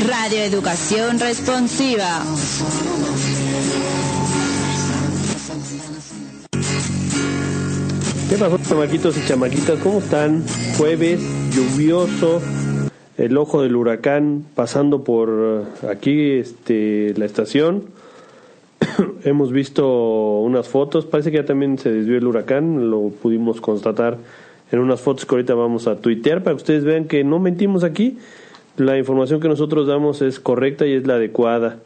Radio Educación Responsiva. ¿Qué pasó, chamaquitos y chamaquitas? ¿Cómo están? Jueves, lluvioso, el ojo del huracán pasando por aquí la estación. Hemos visto unas fotos, parece que ya también se desvió el huracán, lo pudimos constatar en unas fotos que ahorita vamos a tuitear para que ustedes vean que no mentimos aquí. La información que nosotros damos es correcta y es la adecuada.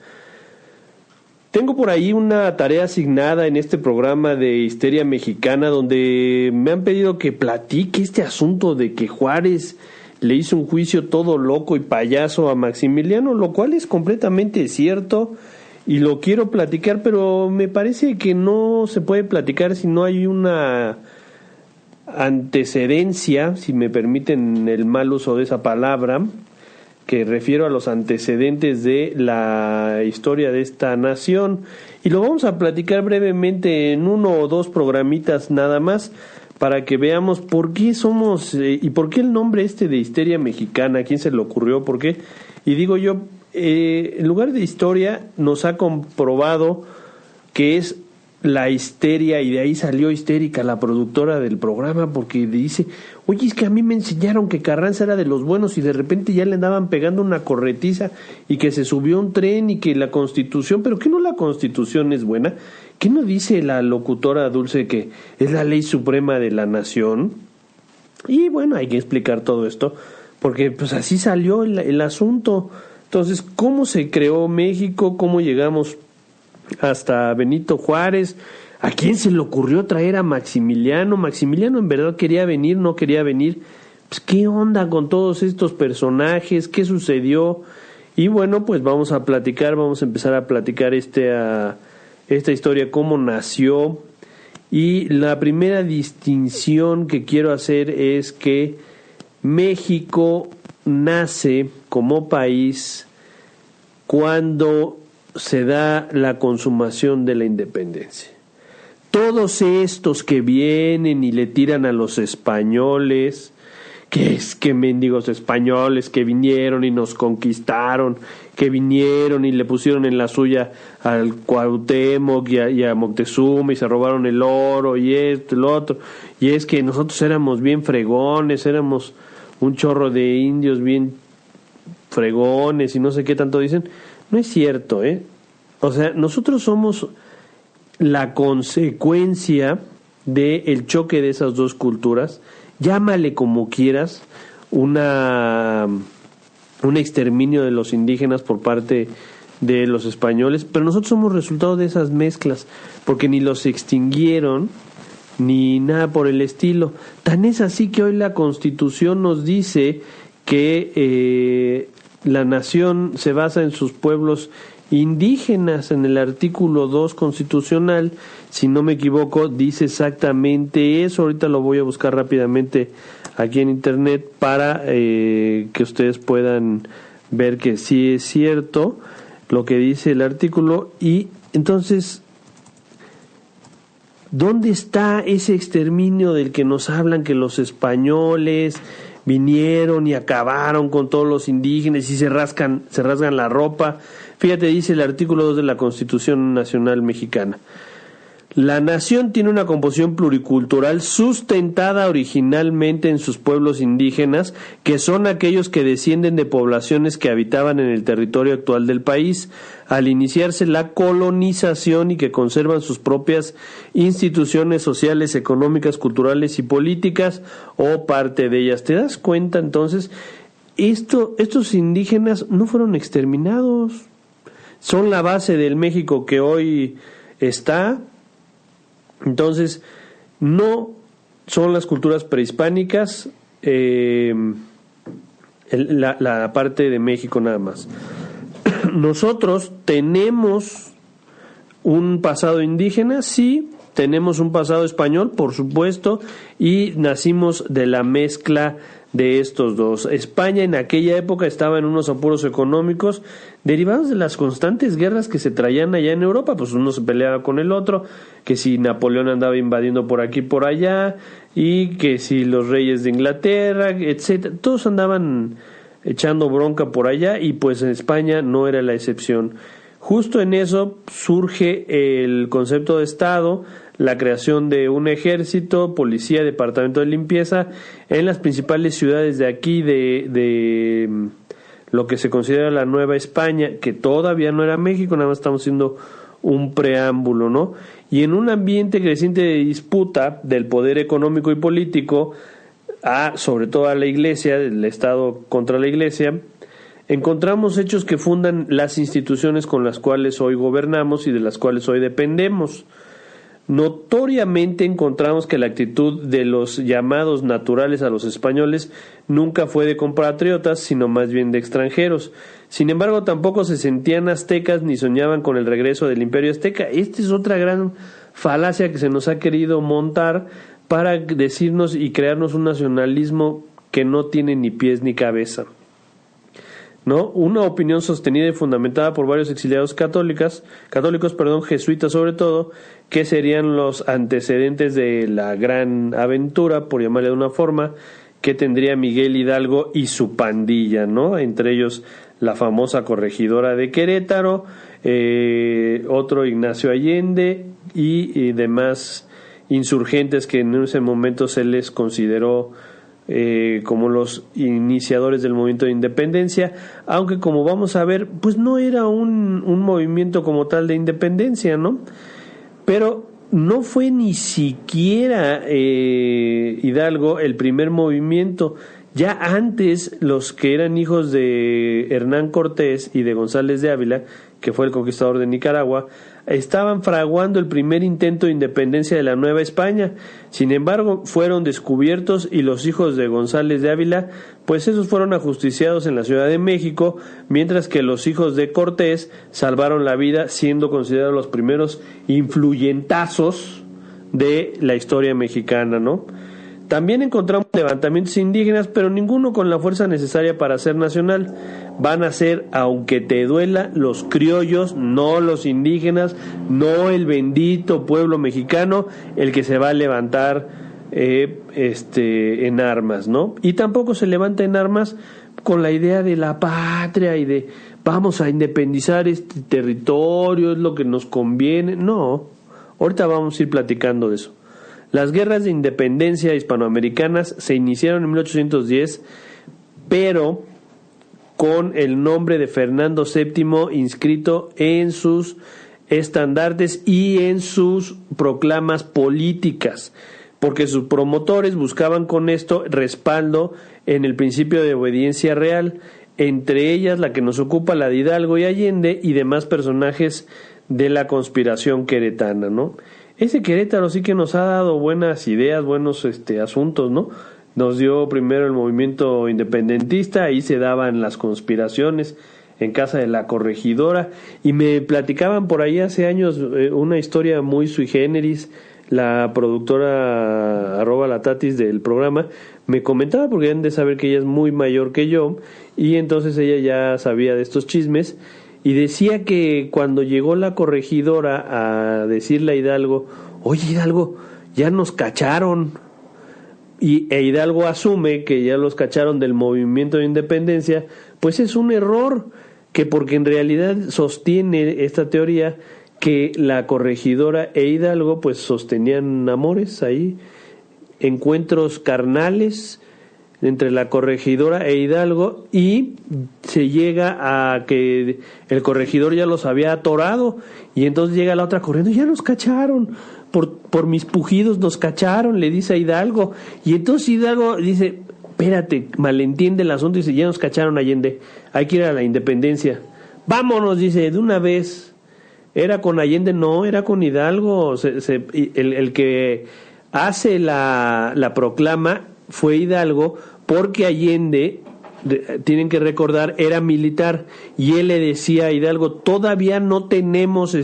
Tengo por ahí una tarea asignada en este programa de Histeria Mexicana donde me han pedido que platique este asunto de que Juárez le hizo un juicio todo loco y payaso a Maximiliano, lo cual es completamente cierto y lo quiero platicar, pero me parece que no se puede platicar si no hay una antecedencia, si me permiten el mal uso de esa palabra, que refiero a los antecedentes de la historia de esta nación, y lo vamos a platicar brevemente en uno o dos programitas nada más, para que veamos por qué somos, y por qué el nombre de Histeria Mexicana, a quién se le ocurrió, por qué, y digo yo, en lugar de historia, nos ha comprobado que es la histeria, y de ahí salió histérica la productora del programa, porque dice, oye, es que a mí me enseñaron que Carranza era de los buenos y de repente ya le andaban pegando una corretiza y que se subió a un tren y que la Constitución, pero ¿qué no la Constitución es buena? ¿Qué no dice la locutora Dulce que es la ley suprema de la nación? Y bueno, hay que explicar todo esto, porque pues así salió el asunto. Entonces, ¿cómo se creó México? ¿Cómo llegamos hasta Benito Juárez? ¿A quién se le ocurrió traer a Maximiliano? ¿Maximiliano en verdad quería venir, no quería venir? Pues, ¿qué onda con todos estos personajes? ¿Qué sucedió? Y bueno, pues vamos a empezar a platicar esta historia, cómo nació. Y la primera distinción que quiero hacer es que México nace como país cuando se da la consumación de la independencia. Todos estos que vienen y le tiran a los españoles, que mendigos españoles que vinieron y nos conquistaron, que vinieron y le pusieron en la suya al Cuauhtémoc y a Moctezuma y se robaron el oro y esto y lo otro, y es que nosotros éramos bien fregones, éramos un chorro de indios bien fregones y no sé qué tanto dicen. No es cierto, O sea, nosotros somos la consecuencia del choque de esas dos culturas. Llámale como quieras, un exterminio de los indígenas por parte de los españoles, pero nosotros somos resultado de esas mezclas, porque ni los extinguieron ni nada por el estilo. Tan es así que hoy la Constitución nos dice que la nación se basa en sus pueblos indígenas. En el artículo 2 constitucional, si no me equivoco, dice exactamente eso. Ahorita lo voy a buscar rápidamente aquí en internet para que ustedes puedan ver que sí es cierto lo que dice el artículo. Y entonces, ¿dónde está ese exterminio del que nos hablan, que los españoles vinieron y acabaron con todos los indígenas y se rasgan la ropa? Fíjate, dice el artículo 2 de la Constitución Nacional Mexicana. La nación tiene una composición pluricultural sustentada originalmente en sus pueblos indígenas, que son aquellos que descienden de poblaciones que habitaban en el territorio actual del país al iniciarse la colonización y que conservan sus propias instituciones sociales, económicas, culturales y políticas o parte de ellas. ¿Te das cuenta entonces? Estos indígenas no fueron exterminados, son la base del México que hoy está. Entonces, no son las culturas prehispánicas, la parte de México nada más. Nosotros tenemos un pasado indígena, sí, tenemos un pasado español, por supuesto, y nacimos de la mezcla de estos dos. España en aquella época estaba en unos apuros económicos derivados de las constantes guerras que se traían allá en Europa, pues uno se peleaba con el otro, que si Napoleón andaba invadiendo por aquí por allá, y que si los reyes de Inglaterra, etcétera, todos andaban echando bronca por allá, y pues en España no era la excepción. Justo en eso surge el concepto de Estado, la creación de un ejército, policía, departamento de limpieza en las principales ciudades de aquí, de lo que se considera la Nueva España, que todavía no era México, nada más estamos haciendo un preámbulo, ¿no? Y en un ambiente creciente de disputa del poder económico y político, sobre todo a la Iglesia, del Estado contra la Iglesia, encontramos hechos que fundan las instituciones con las cuales hoy gobernamos y de las cuales hoy dependemos. Notoriamente encontramos que la actitud de los llamados naturales a los españoles nunca fue de compatriotas, sino más bien de extranjeros. Sin embargo, tampoco se sentían aztecas ni soñaban con el regreso del Imperio Azteca. Esta es otra gran falacia que se nos ha querido montar para decirnos y crearnos un nacionalismo que no tiene ni pies ni cabeza, ¿no? Una opinión sostenida y fundamentada por varios exiliados católicos, jesuitas sobre todo, que serían los antecedentes de la gran aventura, por llamarle de una forma, que tendría Miguel Hidalgo y su pandilla, ¿no? Entre ellos la famosa corregidora de Querétaro, otro Ignacio Allende y demás insurgentes que en ese momento se les consideró como los iniciadores del movimiento de independencia, aunque como vamos a ver, pues no era un movimiento como tal de independencia, ¿no? Pero no fue ni siquiera Hidalgo el primer movimiento. Ya antes, los que eran hijos de Hernán Cortés y de González de Ávila, que fue el conquistador de Nicaragua, estaban fraguando el primer intento de independencia de la Nueva España. Sin embargo, fueron descubiertos y los hijos de González de Ávila, pues esos fueron ajusticiados en la Ciudad de México, mientras que los hijos de Cortés salvaron la vida, siendo considerados los primeros influyentazos de la historia mexicana, ¿no? También encontramos levantamientos indígenas, pero ninguno con la fuerza necesaria para ser nacional. Van a ser, aunque te duela, los criollos, no los indígenas, no el bendito pueblo mexicano, el que se va a levantar en armas, ¿no? Y tampoco se levanta en armas con la idea de la patria y de vamos a independizar este territorio, es lo que nos conviene. No, ahorita vamos a ir platicando de eso. Las guerras de independencia hispanoamericanas se iniciaron en 1810, pero con el nombre de Fernando VII inscrito en sus estandartes y en sus proclamas políticas, porque sus promotores buscaban con esto respaldo en el principio de obediencia real, entre ellas la que nos ocupa, la de Hidalgo y Allende y demás personajes de la conspiración queretana, ¿no? Ese Querétaro sí que nos ha dado buenas ideas, buenos asuntos, ¿no? Nos dio primero el movimiento independentista, ahí se daban las conspiraciones en casa de la corregidora, y me platicaban por ahí hace años una historia muy sui generis. La productora @latatis del programa me comentaba, porque han de saber que ella es muy mayor que yo, y entonces ella ya sabía de estos chismes, y decía que cuando llegó la corregidora a decirle a Hidalgo, oye Hidalgo, ya nos cacharon, e Hidalgo asume que ya los cacharon del movimiento de independencia, pues es un error, que porque en realidad sostiene esta teoría que la corregidora e Hidalgo pues sostenían amores ahí, encuentros carnales entre la corregidora e Hidalgo, y se llega a que el corregidor ya los había atorado, y entonces llega la otra corriendo, ya nos cacharon, por mis pujidos nos cacharon, le dice a Hidalgo, y entonces Hidalgo dice, espérate, malentiende el asunto, y dice, ya nos cacharon, Allende, hay que ir a la independencia, vámonos, dice, de una vez. Era con Allende, no, era con Hidalgo, el que hace la proclama fue Hidalgo, porque Allende, tienen que recordar, era militar, y él le decía a Hidalgo, todavía no tenemos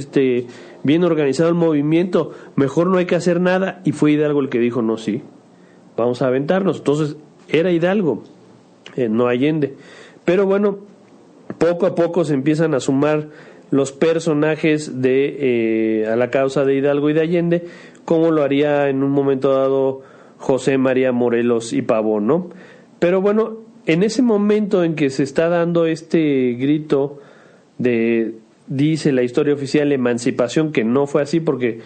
bien organizado el movimiento, mejor no hay que hacer nada, y fue Hidalgo el que dijo, no, sí, vamos a aventarnos. Entonces era Hidalgo, no Allende. Pero bueno, poco a poco se empiezan a sumar los personajes a la causa de Hidalgo y de Allende, como lo haría en un momento dado José María Morelos y Pavón, ¿no? Pero bueno, en ese momento en que se está dando este grito de, dice la historia oficial, emancipación, que no fue así porque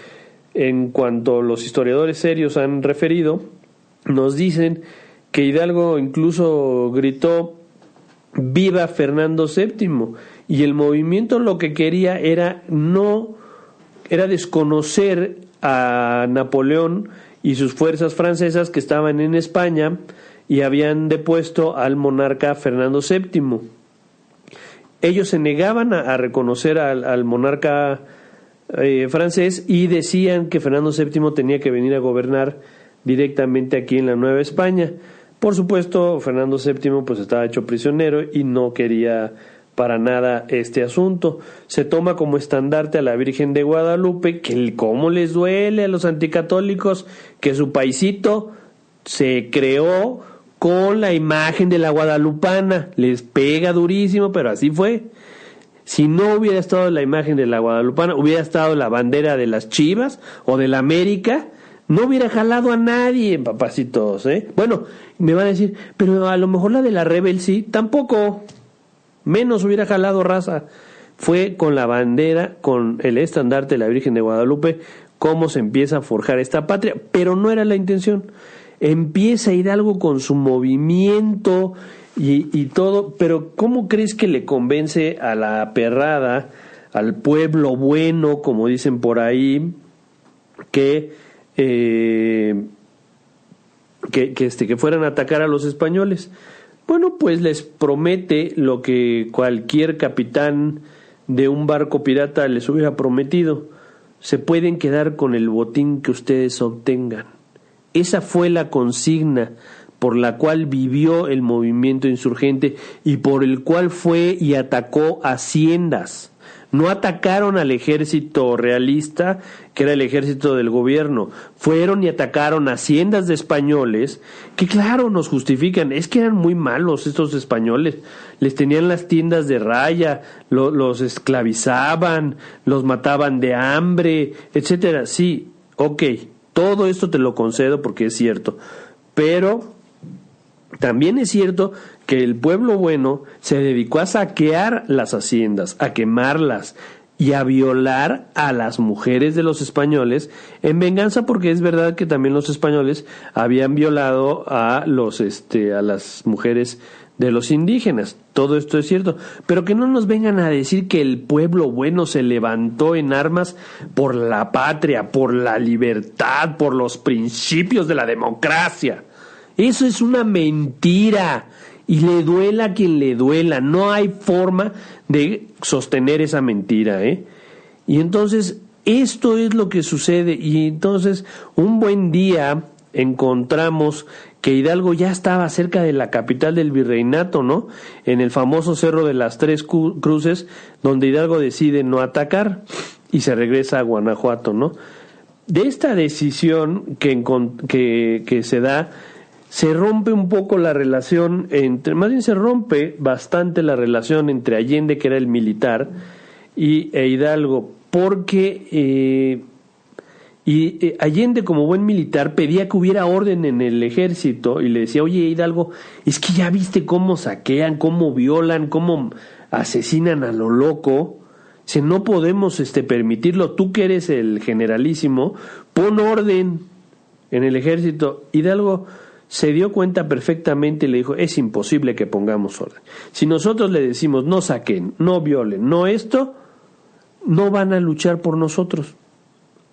en cuanto los historiadores serios han referido, nos dicen que Hidalgo incluso gritó viva Fernando VII, y el movimiento lo que quería era desconocer a Napoleón y sus fuerzas francesas que estaban en España y habían depuesto al monarca Fernando VII. Ellos se negaban a reconocer al monarca francés y decían que Fernando VII tenía que venir a gobernar directamente aquí en la Nueva España. Por supuesto, Fernando VII pues estaba hecho prisionero y no quería para nada este asunto. Se toma como estandarte a la Virgen de Guadalupe, que cómo les duele a los anticatólicos que su paisito se creó con la imagen de la guadalupana. Les pega durísimo, pero así fue. Si no hubiera estado la imagen de la guadalupana, hubiera estado la bandera de las Chivas o de la América, no hubiera jalado a nadie, papacitos, ¿eh? Bueno, me van a decir, pero a lo mejor la de la Rebel sí, tampoco, menos hubiera jalado, raza. Fue con la bandera, con el estandarte de la Virgen de Guadalupe, cómo se empieza a forjar esta patria, pero no era la intención. Empieza Hidalgo con su movimiento y todo, pero ¿cómo crees que le convence a la perrada, al pueblo bueno, como dicen por ahí, que fueran a atacar a los españoles? Bueno, pues les promete lo que cualquier capitán de un barco pirata les hubiera prometido: se pueden quedar con el botín que ustedes obtengan. Esa fue la consigna por la cual vivió el movimiento insurgente y por el cual fue y atacó haciendas. No atacaron al ejército realista, que era el ejército del gobierno. Fueron y atacaron haciendas de españoles, que claro, nos justifican. Es que eran muy malos estos españoles. Les tenían las tiendas de raya, los esclavizaban, los mataban de hambre, etcétera. Sí, ok, todo esto te lo concedo porque es cierto. Pero también es cierto que el pueblo bueno se dedicó a saquear las haciendas, a quemarlas y a violar a las mujeres de los españoles en venganza, porque es verdad que también los españoles habían violado a las mujeres de los indígenas. Todo esto es cierto, pero que no nos vengan a decir que el pueblo bueno se levantó en armas por la patria, por la libertad, por los principios de la democracia. Eso es una mentira, y le duela a quien le duela. No hay forma de sostener esa mentira, ¿eh? Y entonces esto es lo que sucede. Y entonces un buen día encontramos que Hidalgo ya estaba cerca de la capital del virreinato, ¿no? En el famoso Cerro de las Tres Cruces, donde Hidalgo decide no atacar y se regresa a Guanajuato, ¿no? De esta decisión que se da, se rompe un poco la relación más bien se rompe bastante la relación entre Allende, que era el militar, e Hidalgo, porque Allende, como buen militar, pedía que hubiera orden en el ejército y le decía: oye, Hidalgo, es que ya viste cómo saquean, cómo violan, cómo asesinan a lo loco. Si no podemos permitirlo, tú que eres el generalísimo, pon orden en el ejército. Hidalgo se dio cuenta perfectamente y le dijo: es imposible que pongamos orden. Si nosotros le decimos no saquen, no violen, no esto, no van a luchar por nosotros.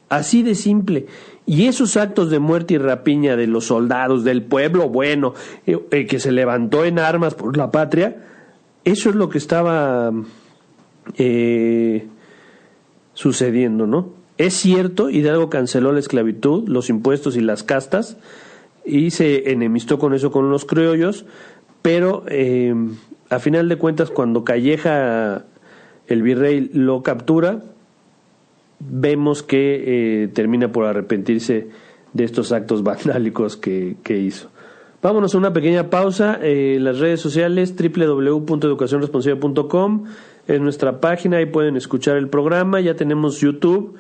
Así de simple. Y esos actos de muerte y rapiña de los soldados, del pueblo bueno, que se levantó en armas por la patria, eso es lo que estaba sucediendo, ¿no? Es cierto, Hidalgo canceló la esclavitud, los impuestos y las castas, y se enemistó con eso con los criollos, pero a final de cuentas, cuando Calleja, el virrey, lo captura, vemos que termina por arrepentirse de estos actos vandálicos que hizo. Vámonos a una pequeña pausa. Las redes sociales: www.educacionresponsiva.com es nuestra página, ahí pueden escuchar el programa. Ya tenemos YouTube.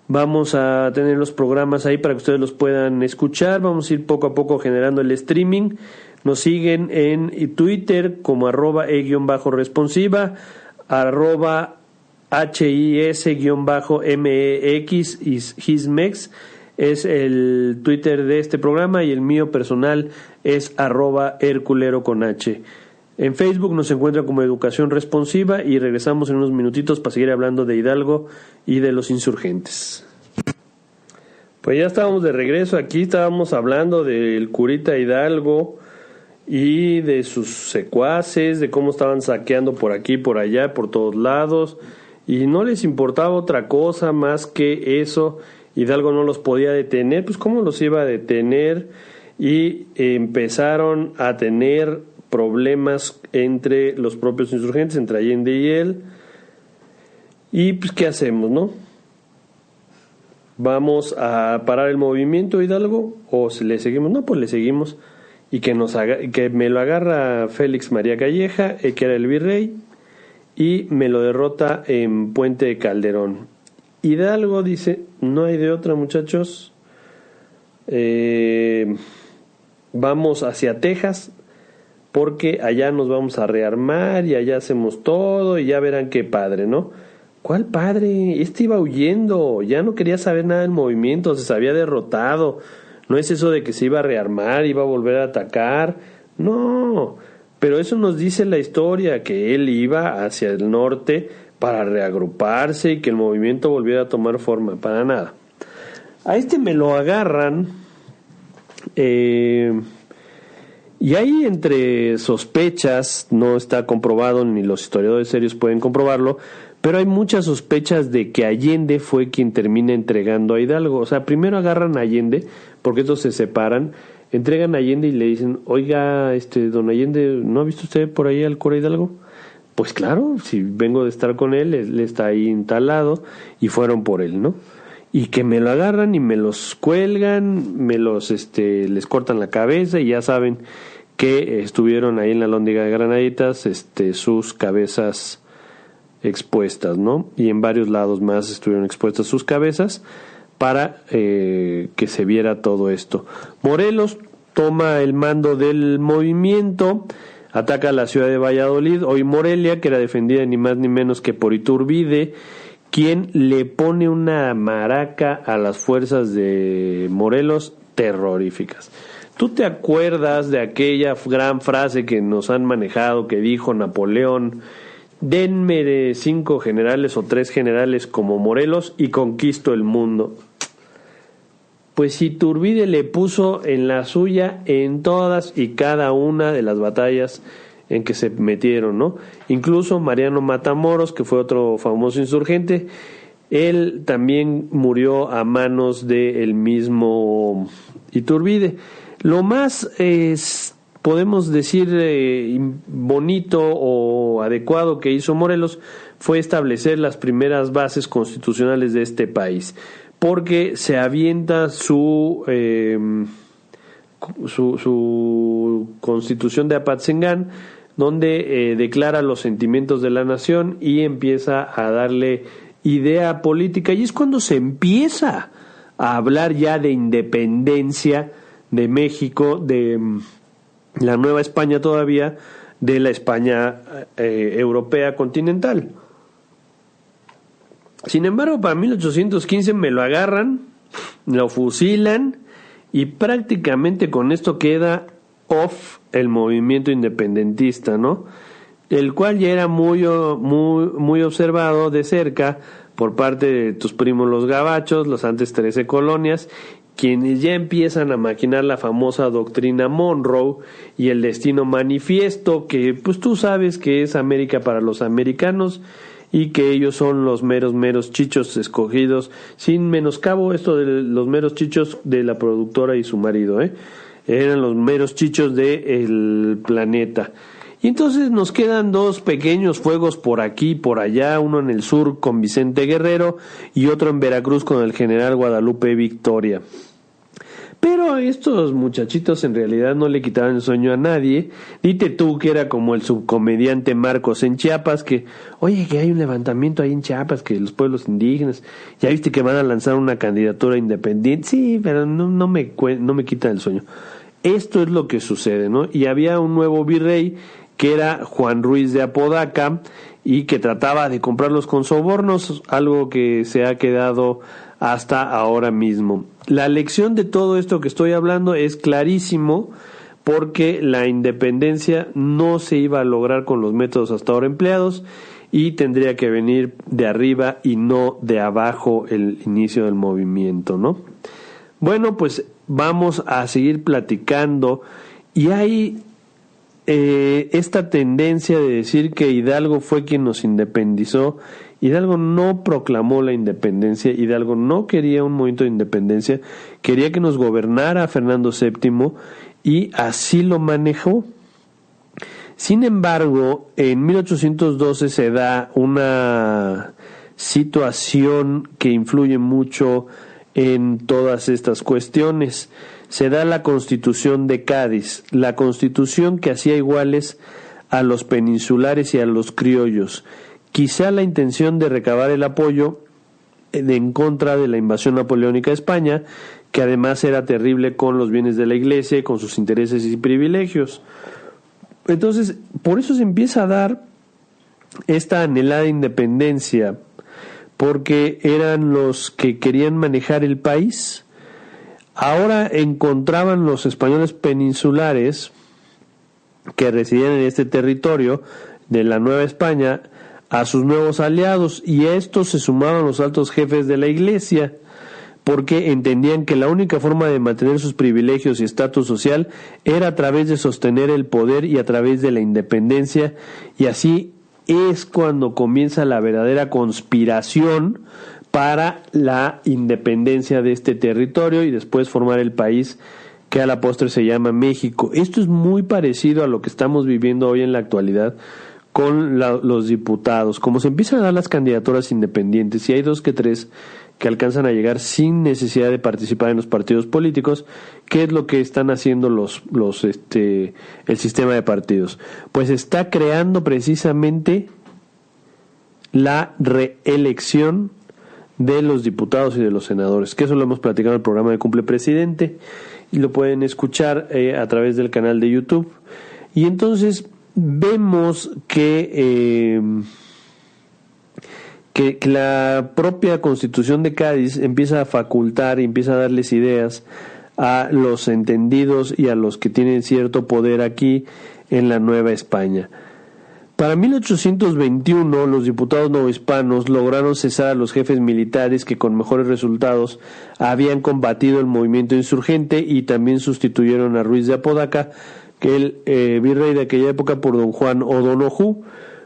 Vamos a tener los programas ahí para que ustedes los puedan escuchar. Vamos a ir poco a poco generando el streaming. Nos siguen en Twitter como @e_responsiva, @HIS_MEX y Hismex es el Twitter de este programa, y el mío personal es @herculero con H. En Facebook nos encuentran como Educación Responsiva, y regresamos en unos minutitos para seguir hablando de Hidalgo y de los insurgentes. Pues ya estábamos de regreso aquí, estábamos hablando del curita Hidalgo y de sus secuaces, de cómo estaban saqueando por aquí, por allá, por todos lados, y no les importaba otra cosa más que eso. Hidalgo no los podía detener, pues ¿cómo los iba a detener? Y empezaron a tener problemas entre los propios insurgentes, entre Allende y él. Y pues ¿qué hacemos, no? ¿Vamos a parar el movimiento, Hidalgo, o si le seguimos? No, pues le seguimos. Y que me lo agarra Félix María Calleja, que era el virrey, y me lo derrota en Puente de Calderón. Hidalgo dice: no hay de otra, muchachos, vamos hacia Texas, porque allá nos vamos a rearmar y allá hacemos todo y ya verán qué padre, ¿no? ¿Cuál padre? Este iba huyendo, ya no quería saber nada del movimiento, se había derrotado. No es eso de que se iba a rearmar, iba a volver a atacar, no, pero eso nos dice la historia, que él iba hacia el norte para reagruparse y que el movimiento volviera a tomar forma, para nada. A este me lo agarran, y ahí entre sospechas, no está comprobado, ni los historiadores serios pueden comprobarlo, pero hay muchas sospechas de que Allende fue quien termina entregando a Hidalgo. O sea, primero agarran a Allende, porque estos se separan, entregan a Allende y le dicen: oiga, don Allende, ¿no ha visto usted por ahí al cura Hidalgo? Pues claro, si vengo de estar con él está ahí instalado, y fueron por él, ¿no? Y que me lo agarran y me los cuelgan, les cortan la cabeza, y ya saben que estuvieron ahí en la Lóndiga de Granaditas, sus cabezas expuestas, ¿no? Y en varios lados más estuvieron expuestas sus cabezas para que se viera todo esto. Morelos toma el mando del movimiento, ataca la ciudad de Valladolid, hoy Morelia, que era defendida ni más ni menos que por Iturbide, quien le pone una maraca a las fuerzas de Morelos terroríficas. ¿Tú te acuerdas de aquella gran frase que nos han manejado, que dijo Napoleón: denme 5 generales o 3 generales como Morelos y conquisto el mundo? Pues Iturbide le puso en la suya en todas y cada una de las batallas en que se metieron, ¿no? Incluso Mariano Matamoros, que fue otro famoso insurgente, él también murió a manos del mismo Iturbide. Lo más podemos decir bonito o adecuado que hizo Morelos fue establecer las primeras bases constitucionales de este país, porque se avienta su constitución de Apatzingán, donde declara los sentimientos de la nación y empieza a darle idea política, y es cuando se empieza a hablar ya de independencia de México, de la Nueva España todavía, de la España europea continental. Sin embargo, para 1815 me lo agarran, lo fusilan, y prácticamente con esto queda off el movimiento independentista, ¿no? El cual ya era muy observado de cerca por parte de tus primos los gabachos, los antes 13 colonias, quienes ya empiezan a maquinar la famosa doctrina Monroe y el destino manifiesto, que pues tú sabes que es América para los americanos, y que ellos son los meros chichos escogidos, sin menoscabo esto de los meros chichos de la productora y su marido, eran los meros chichos del planeta. Y entonces nos quedan 2 pequeños fuegos por aquí y por allá, uno en el sur con Vicente Guerrero y otro en Veracruz con el general Guadalupe Victoria. Pero estos muchachitos en realidad no le quitaban el sueño a nadie. Dite tú que era como el subcomediante Marcos en Chiapas, que, oye, que hay un levantamiento ahí en Chiapas, que los pueblos indígenas, ya viste que van a lanzar una candidatura independiente. Sí, pero no me quita el sueño. Esto es lo que sucede, ¿no? Y había un nuevo virrey que era Juan Ruiz de Apodaca y que trataba de comprarlos con sobornos, algo que se ha quedado hasta ahora mismo. La lección de todo esto que estoy hablando es clarísimo, porque la independencia no se iba a lograr con los métodos hasta ahora empleados y tendría que venir de arriba y no de abajo el inicio del movimiento, ¿no? Bueno, pues vamos a seguir platicando y hay esta tendencia de decir que Hidalgo fue quien nos independizó. Hidalgo no proclamó la independencia, Hidalgo no quería un movimiento de independencia, quería que nos gobernara Fernando VII y así lo manejó. Sin embargo, en 1812 se da una situación que influye mucho en todas estas cuestiones. Se da la Constitución de Cádiz, la Constitución que hacía iguales a los peninsulares y a los criollos, quizá la intención de recabar el apoyo en contra de la invasión napoleónica a España, que además era terrible con los bienes de la Iglesia y con sus intereses y privilegios. Entonces, por eso se empieza a dar esta anhelada independencia, porque eran los que querían manejar el país. Ahora encontraban los españoles peninsulares que residían en este territorio de la Nueva España a sus nuevos aliados, y a estos se sumaban los altos jefes de la Iglesia, porque entendían que la única forma de mantener sus privilegios y estatus social era a través de sostener el poder y a través de la independencia, y así es cuando comienza la verdadera conspiración para la independencia de este territorio y después formar el país que a la postre se llama México. Esto es muy parecido a lo que estamos viviendo hoy en la actualidad con los diputados. Como se empiezan a dar las candidaturas independientes y hay 2 que 3 que alcanzan a llegar sin necesidad de participar en los partidos políticos, ¿qué es lo que están haciendo el sistema de partidos? Pues está creando precisamente la reelección de los diputados y de los senadores, que eso lo hemos platicado en el programa de Cumple Presidente y lo pueden escuchar a través del canal de YouTube. Y entonces vemos que la propia Constitución de Cádiz empieza a facultar y empieza a darles ideas a los entendidos y a los que tienen cierto poder aquí en la Nueva España. Para 1821, los diputados novohispanos lograron cesar a los jefes militares que con mejores resultados habían combatido el movimiento insurgente y también sustituyeron a Ruiz de Apodaca, que el virrey de aquella época, por don Juan O'Donoghue.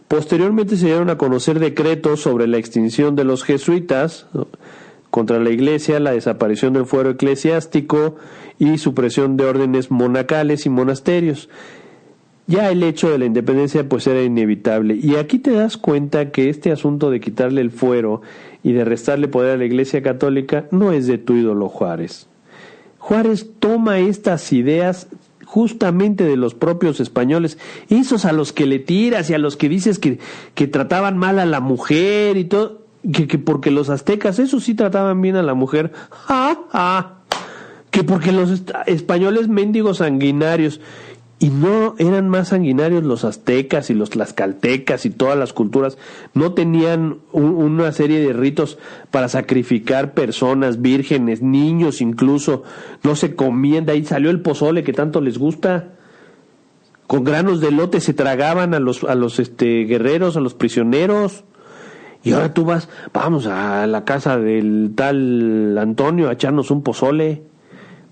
Posteriormente se dieron a conocer decretos sobre la extinción de los jesuitas contra la Iglesia, la desaparición del fuero eclesiástico y supresión de órdenes monacales y monasterios. Ya el hecho de la independencia pues era inevitable, y aquí te das cuenta que este asunto de quitarle el fuero y de restarle poder a la Iglesia Católica no es de tu ídolo Juárez. Juárez toma estas ideas justamente de los propios españoles, esos a los que le tiras y a los que dices que trataban mal a la mujer y todo, que porque los aztecas, esos sí trataban bien a la mujer, que porque los españoles mendigos sanguinarios. Y no eran más sanguinarios los aztecas y los tlaxcaltecas y todas las culturas. No tenían una serie de ritos para sacrificar personas, vírgenes, niños incluso. No se comían, de ahí salió el pozole que tanto les gusta. Con granos de elote se tragaban a los guerreros, a los prisioneros. Y ahora tú vamos a la casa del tal Antonio a echarnos un pozole.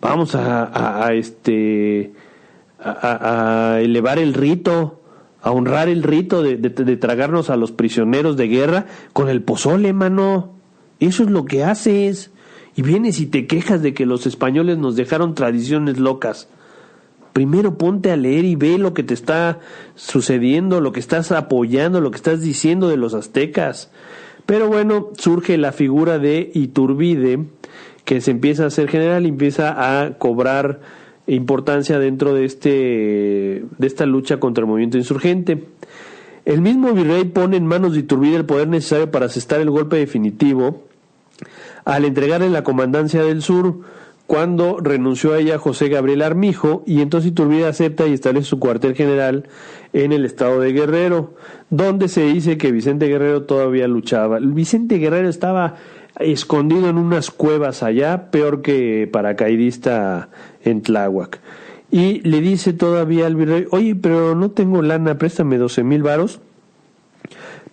Vamos a elevar el rito, a honrar el rito de tragarnos a los prisioneros de guerra con el pozole, mano. Eso es lo que haces. Y vienes y te quejas de que los españoles nos dejaron tradiciones locas. Primero ponte a leer y ve lo que te está sucediendo, lo que estás apoyando, lo que estás diciendo de los aztecas. Pero bueno, surge la figura de Iturbide, que se empieza a hacer general y empieza a cobrar importancia dentro de esta lucha contra el movimiento insurgente. El mismo virrey pone en manos de Iturbide el poder necesario para asestar el golpe definitivo al entregarle la comandancia del sur, cuando renunció a ella José Gabriel Armijo, y entonces Iturbide acepta y establece su cuartel general en el estado de Guerrero, donde se dice que Vicente Guerrero todavía luchaba. Vicente Guerrero estaba escondido en unas cuevas allá, peor que paracaidista en Tláhuac. Y le dice todavía al virrey: oye, pero no tengo lana, préstame 12,000 varos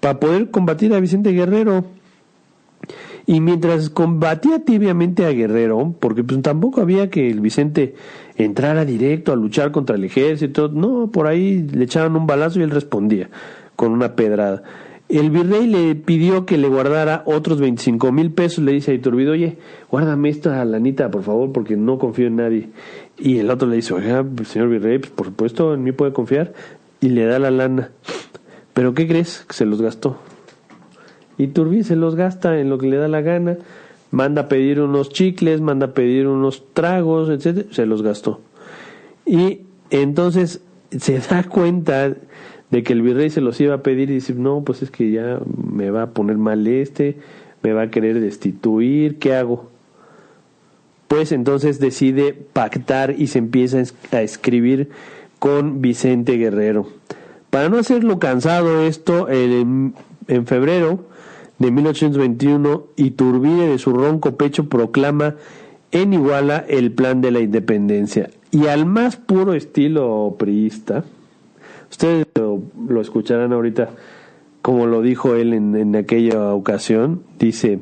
para poder combatir a Vicente Guerrero. Y mientras combatía tibiamente a Guerrero, porque pues tampoco había que el Vicente entrara directo a luchar contra el ejército, no, por ahí le echaban un balazo y él respondía con una pedrada. El virrey le pidió que le guardara otros 25,000 pesos, le dice a Iturbide: oye, guárdame esta lanita, por favor, porque no confío en nadie. Y el otro le dice: oiga, señor virrey, pues por supuesto, en mí puede confiar, y le da la lana. ¿Pero qué crees? Que se los gastó. Iturbide se los gasta en lo que le da la gana, manda a pedir unos chicles, manda a pedir unos tragos, etcétera, se los gastó. Y entonces se da cuenta de que el virrey se los iba a pedir y dice: no, pues es que ya me va a poner mal me va a querer destituir, ¿qué hago? Pues entonces decide pactar y se empieza a escribir con Vicente Guerrero. Para no hacerlo cansado esto, en febrero de 1821, Iturbide de su ronco pecho proclama en Iguala el plan de la independencia. Y al más puro estilo priista, ustedes lo escucharán ahorita como lo dijo él en aquella ocasión, dice: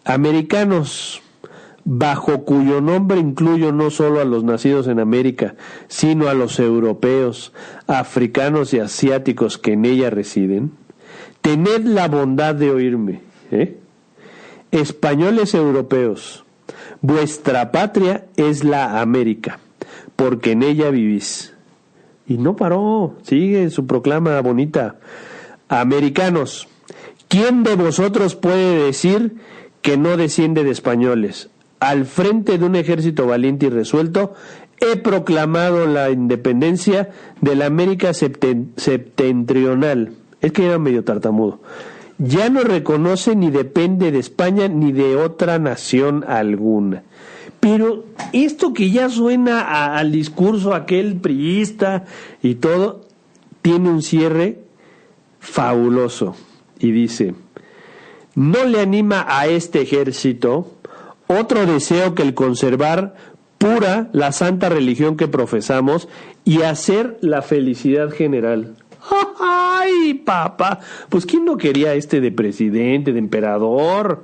americanos, bajo cuyo nombre incluyo no solo a los nacidos en América, sino a los europeos, africanos y asiáticos que en ella residen, tened la bondad de oírme, españoles europeos, vuestra patria es la América, porque en ella vivís. Y no paró, sigue su proclama bonita: americanos, ¿quién de vosotros puede decir que no desciende de españoles? Al frente de un ejército valiente y resuelto, he proclamado la independencia de la América septentrional. Es que era medio tartamudo. Ya no reconoce ni depende de España ni de otra nación alguna. Pero esto que ya suena al discurso aquel priista y todo, tiene un cierre fabuloso. Y dice: no le anima a este ejército otro deseo que el conservar pura la santa religión que profesamos y hacer la felicidad general. ¡Ay, papá! Pues ¿quién no quería de presidente, de emperador?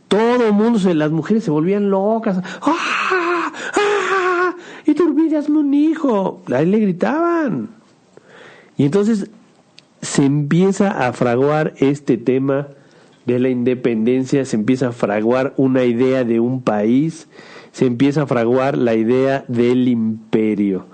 Todo el mundo, las mujeres se volvían locas. ¡Ah! ¡Ah! Iturbide, hazme un hijo. Ahí le gritaban. Y entonces se empieza a fraguar este tema de la independencia, se empieza a fraguar una idea de un país, se empieza a fraguar la idea del imperio.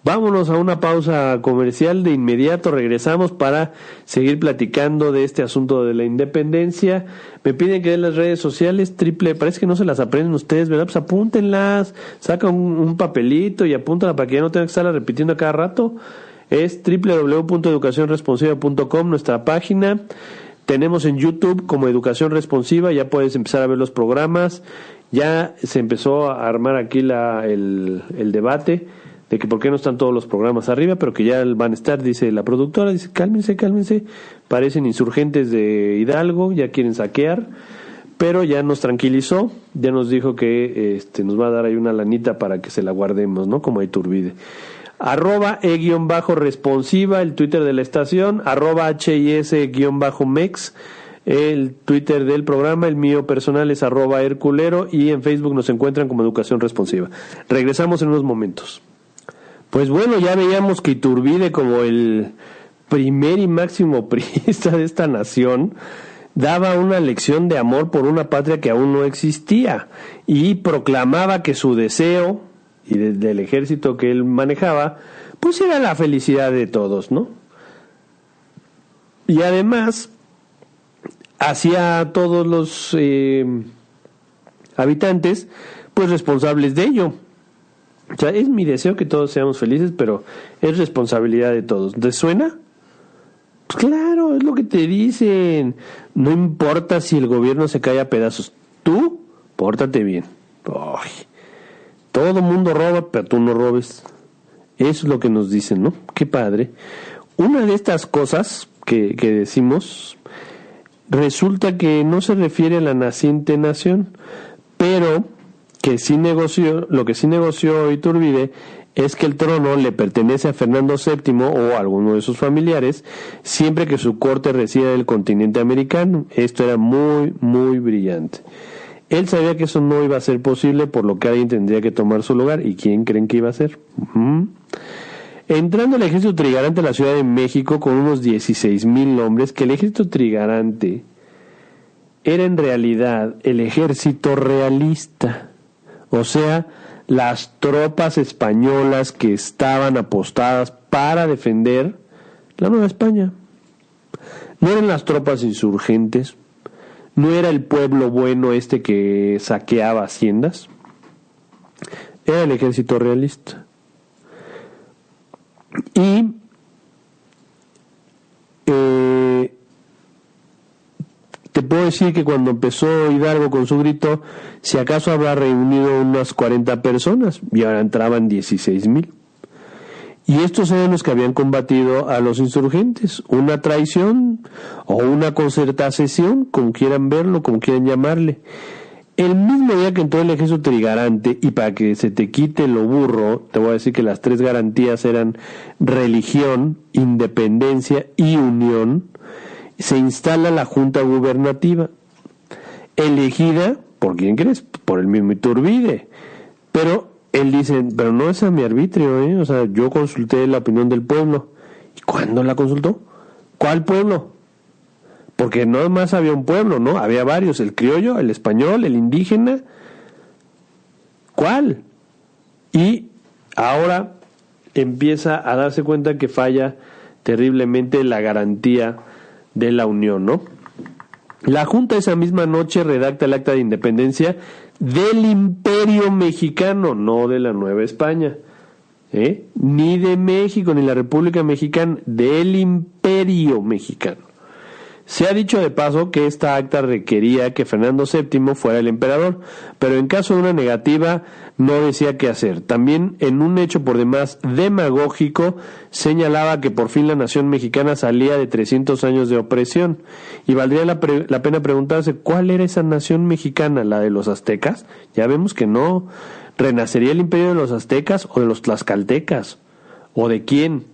Vámonos a una pausa comercial, de inmediato regresamos para seguir platicando de este asunto de la independencia. Me piden que den las redes sociales, parece que no se las aprenden ustedes, ¿verdad? Pues apúntenlas, saca un papelito y apúntala para que ya no tengan que estarla repitiendo a cada rato. Es www.educacionresponsiva.com, nuestra página. Tenemos en YouTube como Educación Responsiva, ya puedes empezar a ver los programas. Ya se empezó a armar aquí el debate de que por qué no están todos los programas arriba, pero que ya van a estar, dice la productora, dice cálmense, parecen insurgentes de Hidalgo, ya quieren saquear, pero ya nos tranquilizó, ya nos dijo que nos va a dar ahí una lanita para que se la guardemos, ¿no? Como a Iturbide. @e_responsiva, el Twitter de la estación, @HIS_MEX, el Twitter del programa, el mío personal es @Herculero, y en Facebook nos encuentran como Educación Responsiva. Regresamos en unos momentos. Pues bueno, ya veíamos que Iturbide, como el primer y máximo priista de esta nación, daba una lección de amor por una patria que aún no existía y proclamaba que su deseo, y desde el ejército que él manejaba, pues era la felicidad de todos, ¿no? Y además hacía a todos los habitantes pues responsables de ello. O sea, es mi deseo que todos seamos felices, pero es responsabilidad de todos. ¿Te suena? Pues claro, es lo que te dicen. No importa si el gobierno se cae a pedazos. Tú, pórtate bien. Ay, todo mundo roba, pero tú no robes. Eso es lo que nos dicen, ¿no? Qué padre. Una de estas cosas que decimos, resulta que no se refiere a la naciente nación, pero que sí negoció, lo que sí negoció Iturbide es que el trono le pertenece a Fernando VII o a alguno de sus familiares, siempre que su corte resida en el continente americano. Esto era muy, muy brillante. Él sabía que eso no iba a ser posible, por lo que alguien tendría que tomar su lugar. ¿Y quién creen que iba a ser? Entrando el ejército trigarante a la Ciudad de México con unos 16,000 hombres, que el ejército trigarante era en realidad el ejército realista, o sea, las tropas españolas que estaban apostadas para defender la Nueva España. No eran las tropas insurgentes, no era el pueblo bueno que saqueaba haciendas, era el ejército realista. Y te puedo decir que cuando empezó Hidalgo con su grito, si acaso habrá reunido unas 40 personas, y ahora entraban 16,000. Y estos eran los que habían combatido a los insurgentes. Una traición o una concertación, como quieran verlo, como quieran llamarle. El mismo día que entró el ejército trigarante, y para que se te quite lo burro, te voy a decir que las 3 garantías eran religión, independencia y unión, se instala la Junta Gubernativa, elegida, ¿por quién crees? Por el mismo Iturbide. Pero él dice, pero no es a mi arbitrio, o sea, yo consulté la opinión del pueblo. ¿Y cuándo la consultó? ¿Cuál pueblo? Porque no más había un pueblo, ¿no? Había varios, el criollo, el español, el indígena. ¿Cuál? Y ahora empieza a darse cuenta que falla terriblemente la garantía de la unión, ¿no? La Junta esa misma noche redacta el acta de independencia del Imperio Mexicano, no de la Nueva España, ni de México, ni la República Mexicana, del Imperio Mexicano. Se ha dicho de paso que esta acta requería que Fernando VII fuera el emperador, pero en caso de una negativa no decía qué hacer. También, en un hecho por demás demagógico, señalaba que por fin la nación mexicana salía de 300 años de opresión, y valdría la pena preguntarse, ¿cuál era esa nación mexicana? ¿La de los aztecas? Ya vemos que no. ¿Renacería el imperio de los aztecas o de los tlaxcaltecas? ¿O de quién?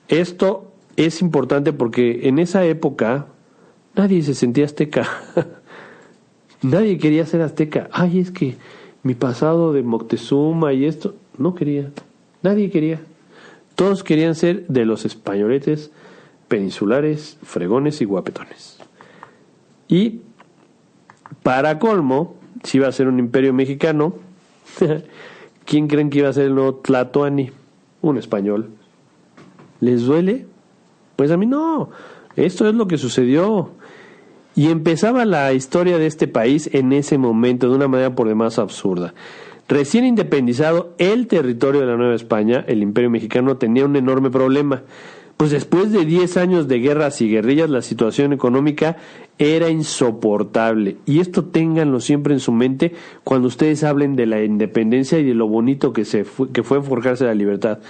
Esto es importante porque en esa época nadie se sentía azteca. Nadie quería ser azteca. Ay, es que mi pasado de Moctezuma y esto, no quería. Nadie quería. Todos querían ser de los españoletes peninsulares, fregones y guapetones. Y para colmo, si iba a ser un imperio mexicano, ¿quién creen que iba a ser el nuevo Tlatoani? Un español. ¿Les duele? Pues a mí no. Esto es lo que sucedió. Y empezaba la historia de este país en ese momento de una manera por demás absurda. Recién independizado el territorio de la Nueva España, el Imperio Mexicano tenía un enorme problema. Pues después de 10 años de guerras y guerrillas, la situación económica era insoportable. Y esto ténganlo siempre en su mente cuando ustedes hablen de la independencia y de lo bonito que fue forjarse la libertad.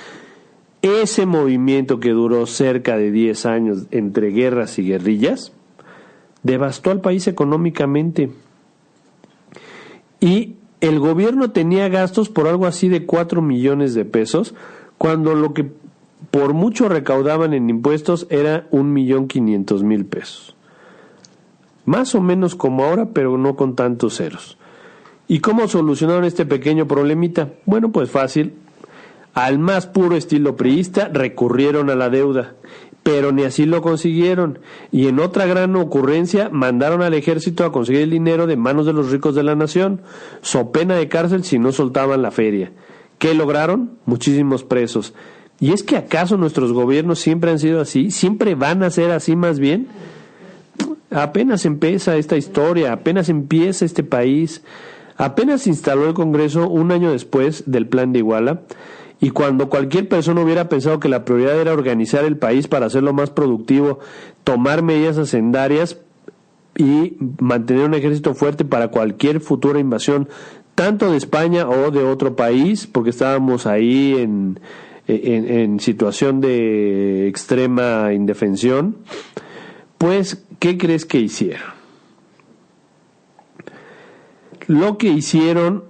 Ese movimiento que duró cerca de 10 años entre guerras y guerrillas devastó al país económicamente. Y el gobierno tenía gastos por algo así de 4 millones de pesos, cuando lo que por mucho recaudaban en impuestos era 1,500,000 pesos. Más o menos como ahora, pero no con tantos ceros. ¿Y cómo solucionaron este pequeño problemita? Bueno, pues fácil. Al más puro estilo priista, recurrieron a la deuda, pero ni así lo consiguieron, y en otra gran ocurrencia mandaron al ejército a conseguir el dinero de manos de los ricos de la nación, so pena de cárcel si no soltaban la feria. ¿Qué lograron? Muchísimos presos. ¿Y es que acaso nuestros gobiernos siempre han sido así? ¿Siempre van a ser así más bien? Apenas empieza esta historia, apenas empieza este país, apenas se instaló el Congreso un año después del Plan de Iguala. Y cuando cualquier persona hubiera pensado que la prioridad era organizar el país para hacerlo más productivo, tomar medidas hacendarias y mantener un ejército fuerte para cualquier futura invasión, tanto de España o de otro país, porque estábamos ahí en situación de extrema indefensión, pues, ¿qué crees que hicieron? Lo que hicieron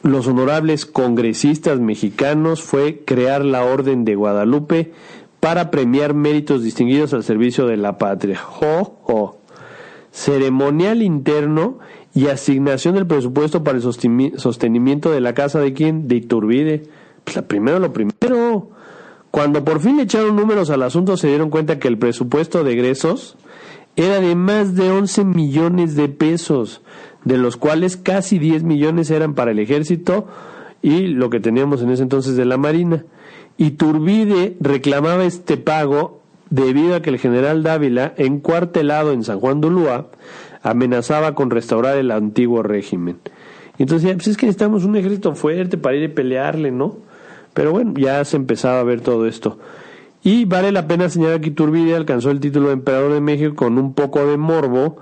los honorables congresistas mexicanos fue crear la Orden de Guadalupe para premiar méritos distinguidos al servicio de la patria. Ceremonial interno y asignación del presupuesto para el sostenimiento de la casa de ¿quién? De Iturbide. Pues lo primero. Cuando por fin le echaron números al asunto, se dieron cuenta que el presupuesto de egresos era de más de 11 millones de pesos, de los cuales casi 10 millones eran para el ejército y lo que teníamos en ese entonces de la Marina. Iturbide reclamaba este pago debido a que el general Dávila, encuartelado en San Juan de Ulúa, amenazaba con restaurar el antiguo régimen. Entonces, pues es que necesitamos un ejército fuerte para ir a pelearle, ¿no? Pero bueno, ya se empezaba a ver todo esto. Y vale la pena señalar que Iturbide alcanzó el título de emperador de México con un poco de morbo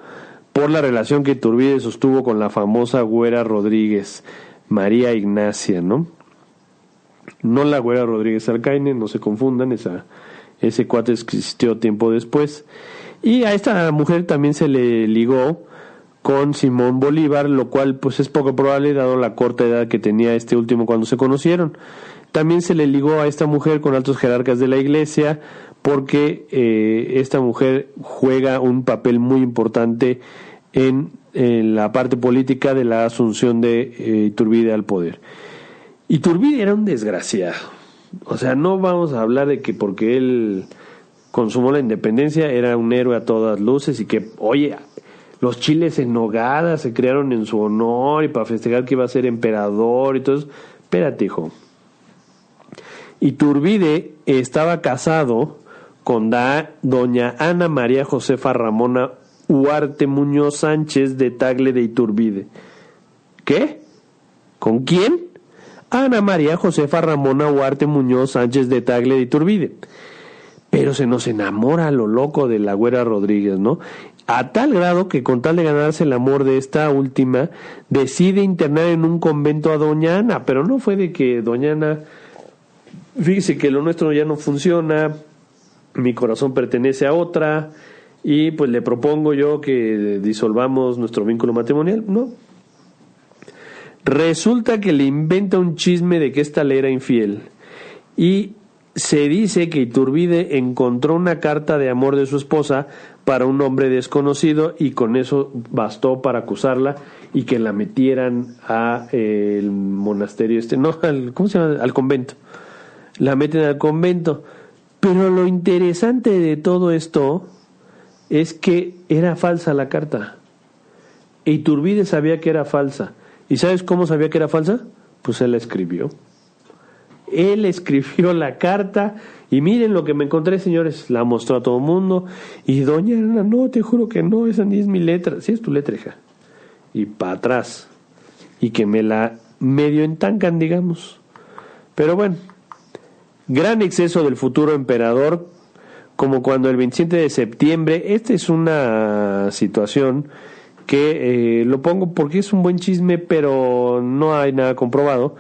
por la relación que Iturbide sostuvo con la famosa Güera Rodríguez, María Ignacia, ¿no? No la Güera Rodríguez Alcaine, no se confundan, ese cuate existió tiempo después. Y a esta mujer también se le ligó con Simón Bolívar, lo cual pues es poco probable dado la corta edad que tenía este último cuando se conocieron. También se le ligó a esta mujer con altos jerarcas de la iglesia, porque esta mujer juega un papel muy importante en la parte política de la asunción de Iturbide al poder. Iturbide era un desgraciado. O sea, no vamos a hablar de que porque él consumó la independencia era un héroe a todas luces y que, oye, los chiles en nogada se crearon en su honor y para festejar que iba a ser emperador y todo eso. Espérate, hijo. Iturbide estaba casado con doña Ana María Josefa Ramona Huarte Muñoz Sánchez de Tagle de Iturbide. ¿Qué? ¿Con quién? Ana María Josefa Ramona Huarte Muñoz Sánchez de Tagle de Iturbide. Pero se nos enamora a lo loco de la Güera Rodríguez, ¿no? A tal grado que con tal de ganarse el amor de esta última, decide internar en un convento a doña Ana, pero no fue de que doña Ana, fíjese que lo nuestro ya no funciona, mi corazón pertenece a otra, y pues le propongo yo que disolvamos nuestro vínculo matrimonial. No. Resulta que le inventa un chisme de que esta le era infiel, y se dice que Iturbide encontró una carta de amor de su esposa para un hombre desconocido y con eso bastó para acusarla y que la metieran a el monasterio ¿cómo se llama? Al convento. La meten al convento. Pero lo interesante de todo esto es que era falsa la carta. E Iturbide sabía que era falsa. ¿Y sabes cómo sabía que era falsa? Pues él la escribió. Él escribió la carta y miren lo que me encontré, señores. La mostró a todo el mundo. Y doña Ana, no, te juro que no, esa ni es mi letra. Sí es tu letra, hija. Y para atrás. Y que me la medio entancan, digamos. Pero bueno, gran exceso del futuro emperador, como cuando el 27 de septiembre, esta es una situación que lo pongo porque es un buen chisme, pero no hay nada comprobado.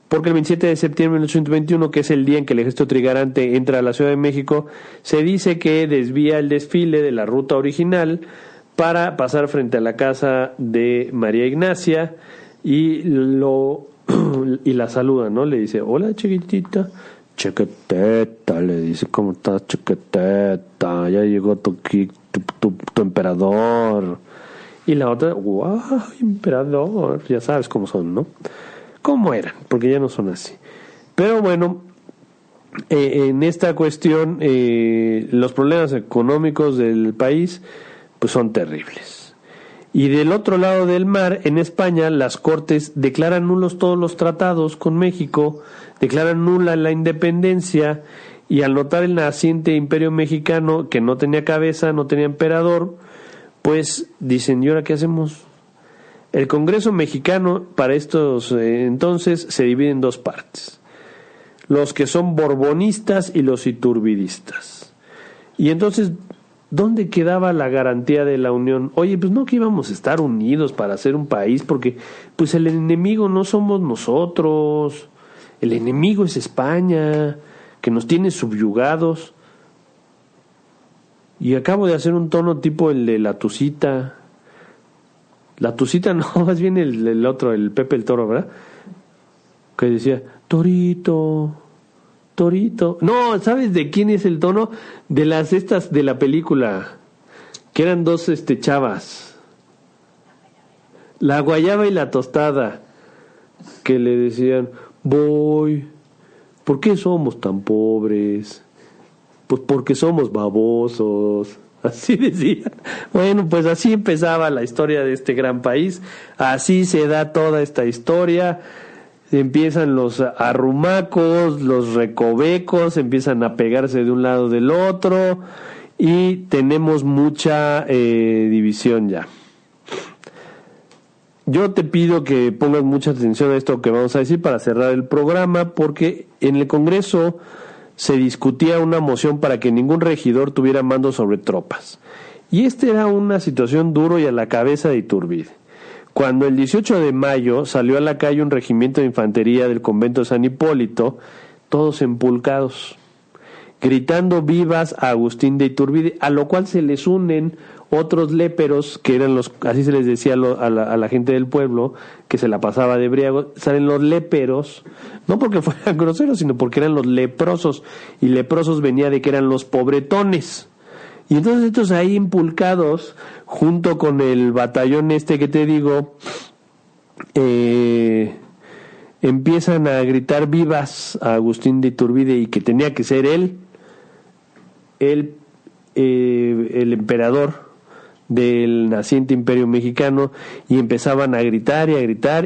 Porque el 27 de septiembre de 1821, que es el día en que el ejército trigarante entra a la Ciudad de México, se dice que desvía el desfile de la ruta original para pasar frente a la casa de María Ignacia y la saluda, ¿no? Le dice, hola chiquitita, chiquiteta, le dice, ¿cómo estás, chiquiteta? Ya llegó tu emperador. Y la otra, wow, emperador, ya sabes cómo son, ¿no? ¿Cómo eran? Porque ya no son así. Pero bueno, en esta cuestión, los problemas económicos del país pues son terribles. Y del otro lado del mar, en España, las Cortes declaran nulos todos los tratados con México, declaran nula la independencia, y al notar el naciente imperio mexicano, que no tenía cabeza, no tenía emperador, pues dicen, ¿y ahora qué hacemos? El Congreso mexicano para estos entonces se divide en dos partes, los que son borbonistas y los iturbidistas. Y entonces ¿dónde quedaba la garantía de la unión? Oye, pues no que íbamos a estar unidos para hacer un país, porque pues el enemigo no somos nosotros, el enemigo es España, que nos tiene subyugados. Y acabo de hacer un tono tipo el de la Tucita. La Tucita no, más bien el otro, el Pepe el Toro, ¿verdad? Que decía, Torito, Torito. No, ¿sabes de quién es el tono? De las estas de la película, que eran dos chavas. La guayaba y la tostada, que le decían, voy, ¿por qué somos tan pobres? Pues porque somos babosos. Así decía. Bueno, pues así empezaba la historia de este gran país. Así se da toda esta historia. Empiezan los arrumacos, los recovecos, empiezan a pegarse de un lado del otro y tenemos mucha división ya. Yo te pido que pongas mucha atención a esto que vamos a decir para cerrar el programa, porque en el Congreso se discutía una moción para que ningún regidor tuviera mando sobre tropas. Y esta era una situación duro y a la cabeza de Iturbide. Cuando el 18 de mayo salió a la calle un regimiento de infantería del convento de San Hipólito, todos empulcados, gritando vivas a Agustín de Iturbide, a lo cual se les unen otros léperos, que eran los, así se les decía a la gente del pueblo, que se la pasaba de briago. Salen los léperos, no porque fueran groseros, sino porque eran los leprosos, y leprosos venía de que eran los pobretones. Y entonces estos ahí impulcados, junto con el batallón que te digo, empiezan a gritar vivas a Agustín de Iturbide y que tenía que ser él, el emperador del naciente Imperio Mexicano, y empezaban a gritar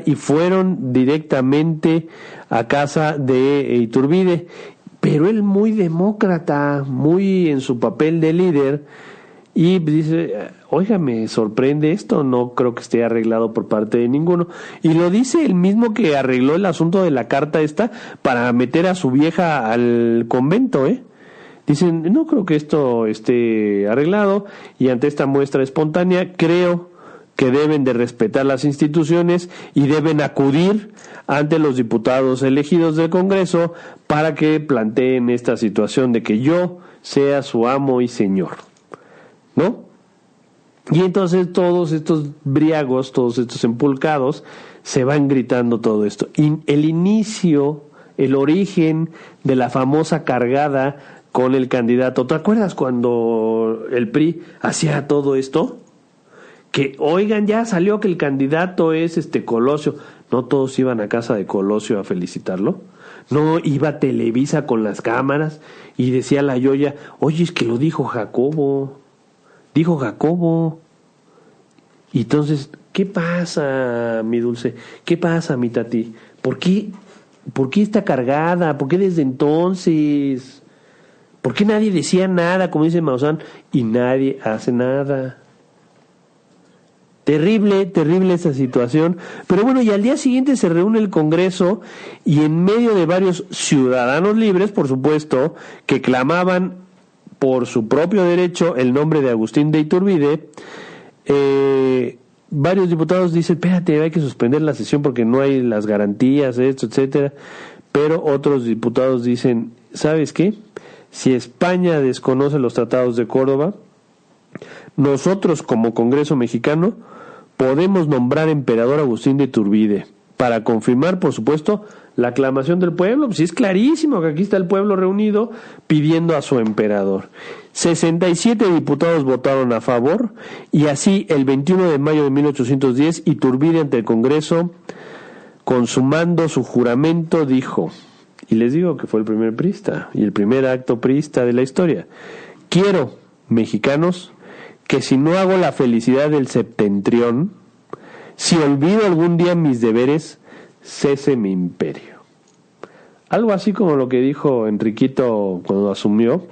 y fueron directamente a casa de Iturbide, pero él muy demócrata, muy en su papel de líder, y dice, oiga, me sorprende esto, no creo que esté arreglado por parte de ninguno. Y lo dice el mismo que arregló el asunto de la carta para meter a su vieja al convento, Dicen, no creo que esto esté arreglado, y ante esta muestra espontánea creo que deben de respetar las instituciones y deben acudir ante los diputados elegidos del Congreso para que planteen esta situación de que yo sea su amo y señor, ¿no? Y entonces todos estos briagos, todos estos empulcados, se van gritando todo esto. Y el inicio, el origen de la famosa cargada con el candidato. ¿Te acuerdas cuando el PRI hacía todo esto? Que, oigan, ya salió que el candidato es Colosio. No todos iban a casa de Colosio a felicitarlo. No iba Televisa con las cámaras y decía la Yoya, oye, es que lo dijo Jacobo. Dijo Jacobo. Y entonces, ¿qué pasa, mi dulce? ¿Qué pasa, mi tati? ¿Por qué está cargada? ¿Por qué desde entonces? ¿Por qué nadie decía nada, como dice Maussan, y nadie hace nada? Terrible, terrible esa situación. Pero bueno, y al día siguiente se reúne el Congreso, y en medio de varios ciudadanos libres, por supuesto, que clamaban por su propio derecho el nombre de Agustín de Iturbide, varios diputados dicen, espérate, hay que suspender la sesión porque no hay las garantías, esto, etcétera. Pero otros diputados dicen, ¿sabes qué? Si España desconoce los tratados de Córdoba, nosotros como Congreso mexicano podemos nombrar emperador a Agustín de Iturbide para confirmar, por supuesto, la aclamación del pueblo. Pues sí, es clarísimo que aquí está el pueblo reunido pidiendo a su emperador. 67 diputados votaron a favor, y así el 21 de mayo de 1810 Iturbide ante el Congreso, consumando su juramento, dijo, y les digo que fue el primer priista y el primer acto priista de la historia: quiero, mexicanos, que si no hago la felicidad del septentrión, si olvido algún día mis deberes, cese mi imperio. Algo así como lo que dijo Enriquito cuando asumió: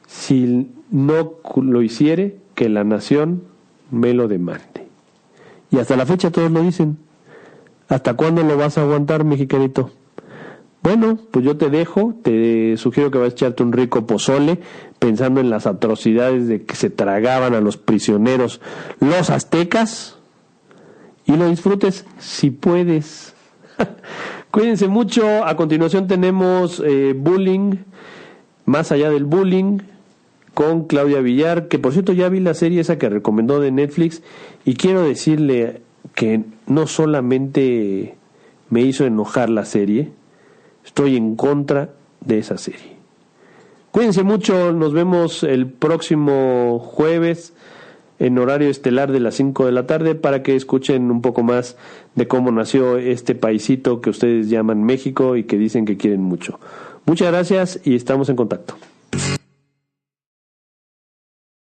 si no lo hiciere, que la nación me lo demande. Y hasta la fecha todos lo dicen. ¿Hasta cuándo lo vas a aguantar, mexicanito? Bueno, pues yo te dejo, te sugiero que vayas a echarte un rico pozole, pensando en las atrocidades de que se tragaban a los prisioneros los aztecas, y lo disfrutes si puedes. Cuídense mucho. A continuación tenemos Bullying, Más allá del bullying, con Claudia Villar, que por cierto ya vi la serie esa que recomendó de Netflix, y quiero decirle que no solamente me hizo enojar la serie, estoy en contra de esa serie. Cuídense mucho, nos vemos el próximo jueves en horario estelar de las 5 de la tarde para que escuchen un poco más de cómo nació este paisito que ustedes llaman México y que dicen que quieren mucho. Muchas gracias y estamos en contacto.